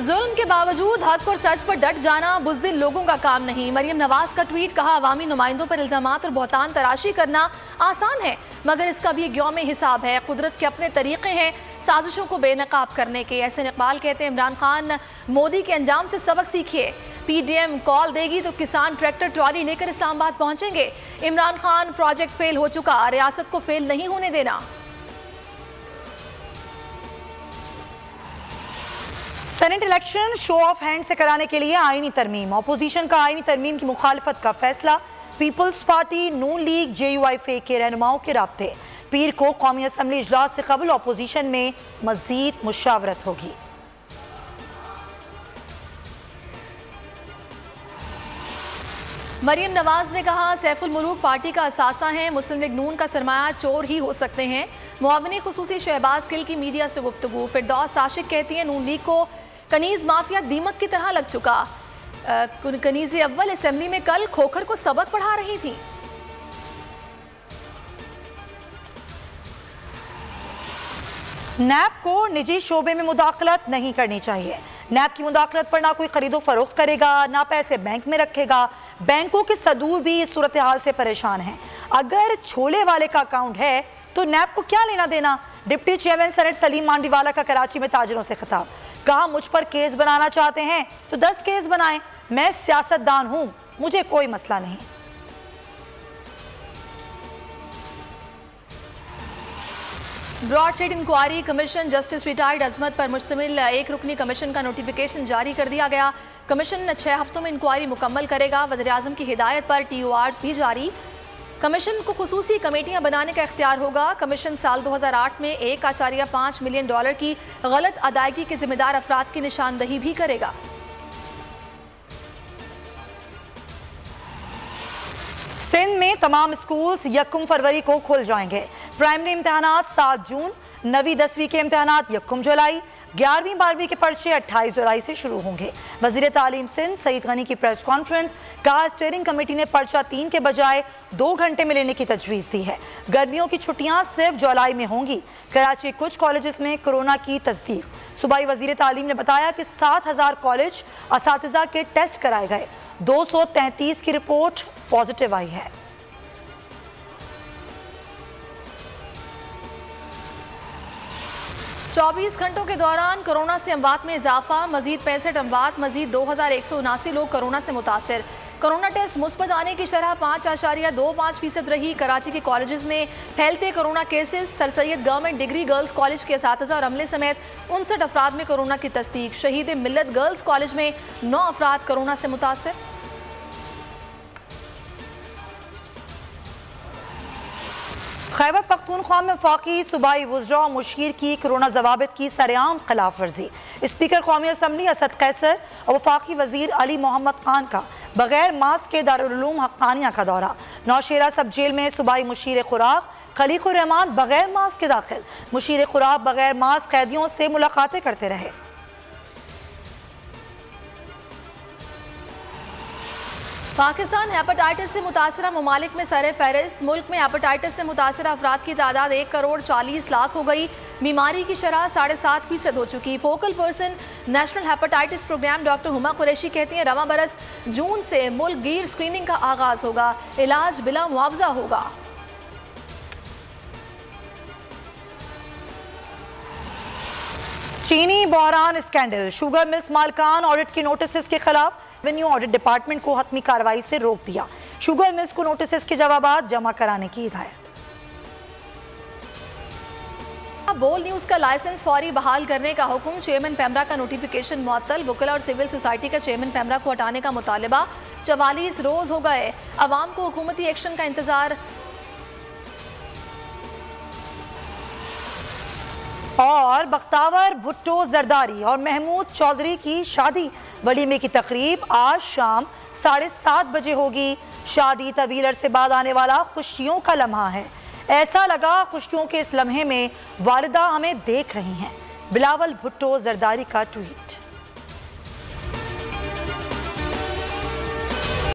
जुल्म के बावजूद हक और सच पर डट जाना बुज़दिल लोगों का काम नहीं। मरियम नवाज का ट्वीट, कहा अवामी नुमाइंदों पर इल्जामात और बहतान तराशी करना आसान है मगर इसका भी एक यौम हिसाब है। कुदरत के अपने तरीके हैं साजिशों को बेनकाब करने के। ऐसे इकबाल कहते हैं इमरान खान मोदी के अंजाम से सबक सीखिए। पीडीएम कॉल देगी तो किसान ट्रैक्टर ट्रॉली लेकर इस्लामाबाद पहुंचेंगे। इमरान खान प्रोजेक्ट फेल हो चुका, रियासत को फेल नहीं होने देना। Senate election show off hand से कराने के लिए आईनी तरमीम। अपोजिशन का आईनी तरमीम की मुखालफत का फैसला। पीपल्स पार्टी, नून लीग, JUIF के रहनुमाओं के राब्ते। पीर को कौमी असम्बली इजलास से कबल अपोजिशन में मजीद मुशावरत होगी। मरियम नवाज ने कहा सैफुल मुलूक पार्टी का असासा है, मुस्लिम लीग नून का सरमाया चोर ही हो सकते हैं। मुआविन खुसूसी शहबाज गिल की मीडिया से गुफ्तगू। फिरदौस आशिक कहती है नून लीग को कनीज माफिया दीमक की तरह लग चुका। कनीज अव्वल असेंबली में कल खोखर को सबक पढ़ा रही थी। नैब को निजी शोबे में मुदाखलत नहीं करनी चाहिए। नैब की मुदाखलत पर ना कोई खरीदो फरोख्त करेगा, ना पैसे बैंक में रखेगा। बैंकों के सदूर भी इस सूरत हाल से परेशान हैं। अगर छोले वाले का अकाउंट है तो नैब को क्या लेना देना। Deputy chairman senate Salim Mandviwalla का कराची में ताजरों से खिताब। कहा मुझ पर केस बनाना चाहते हैं तो 10 केस बनाएं, मैं सियासतदान हूं, मुझे कोई मसला नहीं। Broadsheet inquiry commission justice retired Azmat पर मुश्तमिल एक रुकनी कमीशन का नोटिफिकेशन जारी कर दिया गया। कमीशन 6 हफ्तों में इंक्वायरी मुकम्मल करेगा। वज़ीर आज़म की हिदायत पर TORs भी जारी। कमीशन को खुसूसी कमेटियां बनाने का इख्तियार होगा। कमीशन साल 2008 में $1.5 मिलियन की गलत अदायगी के जिम्मेदार अफराद की निशानदही भी करेगा। सिंध में तमाम स्कूल्स 1 फरवरी को खुल जाएंगे। प्राइमरी इम्तहानात 7 जून, 9वीं 10वीं के इम्तहानात 1 जुलाई, 11वीं 12वीं के पर्चे 28 जुलाई से शुरू होंगे। वजीर तालीम सिंध सईद गनी की प्रेस कॉन्फ्रेंस। कहा स्टीयरिंग कमेटी ने पर्चा 3 के बजाय 2 घंटे में लेने की तजवीज़ दी है। गर्मियों की छुट्टियां सिर्फ जुलाई में होंगी। कराची के कुछ कॉलेजेस में कोरोना की तस्दीक। सूबाई वजीर तालीम ने बताया कि 7000 कॉलेज असातिज़ा के टेस्ट कराए गए, 233 की रिपोर्ट पॉजिटिव आई है। चौबीस घंटों के दौरान कोरोना से अमवात में इजाफा, मजीद 65 अमवात, मजीद 2179 लोग कोरोना से मुतासिर। कोरोना टेस्ट मुस्बत आने की शरह 5.25% रही। कराची के कॉलेजेस में फैलते corona cases. Sir Syed government degree girls college के असातिज़ा और अमले समेत 59 अफराद में कोरोना की तस्दीक। शहीद मिल्लत गर्ल्स कॉलेज में 9 अफराद कोरोना से मुतासिर। खैबर पख्तूनख्वा में वफाकी सूबाई वुज़रा मुशीर की कोरोना ज़वाबित की सरेआम खिलाफ वर्जी। स्पीकर कौमी असम्बली असद कैसर और वफाकी वजीर अली मोहम्मद खान का बगैर मास्क के दारुल उलूम हक्कानिया का दौरा। नौशेरा सब जेल में सूबाई मुशीर खुराक खलीकुर रहमान बगैर मास्क के दाखिल। मुशीर खुराक बगैर मास्क कैदियों से मुलाकातें करते रहे। पाकिस्तान हेपेटाइटिस से मुतासरा ममालिक में सर फहरिस्त। मुल्क में हेपेटाइटिस से मुतासरा अफराद की तादाद 1,40,00,000 हो गई। बीमारी की शरह 7.5% हो चुकी। Focal person national hepatitis programme doctor Huma Qureshi कहती हैं रवां बरस जून से मुल्क गिर स्क्रीनिंग का आगाज होगा, इलाज बिला मुआवजा होगा। चीनी बहरान स्कैंडल। शुगर मिल्स मालकान ऑडिट के नोटिस के खिलाफ रेवेन्यू ऑडिट डिपार्टमेंट को हतमी कार्रवाई से रोक दिया। शुगर मिल्स को नोटिस के जवाब जमा कराने की हिदायत। बोल न्यूज का लाइसेंस फौरी बहाल करने का हुक्म। चेयरमैन पैमरा का नोटिफिकेशन मुअत्तल। वकला और सिविल सोसाइटी का चेयरमैन पैमरा को हटाने का मुतालिबा। 44 रोज हो गए, अवाम को हुकूमती एक्शन का इंतजार। और बख्तावर भुट्टो जरदारी और महमूद चौधरी की शादी। वलीमे की तकरीब आज शाम 7:30 बजे होगी। शादी तवील अरसे बाद आने वाला खुशियों का लम्हा है। ऐसा लगा खुशियों के इस लम्हे में वालिदा हमें देख रही हैं। बिलावल भुट्टो जरदारी का ट्वीट।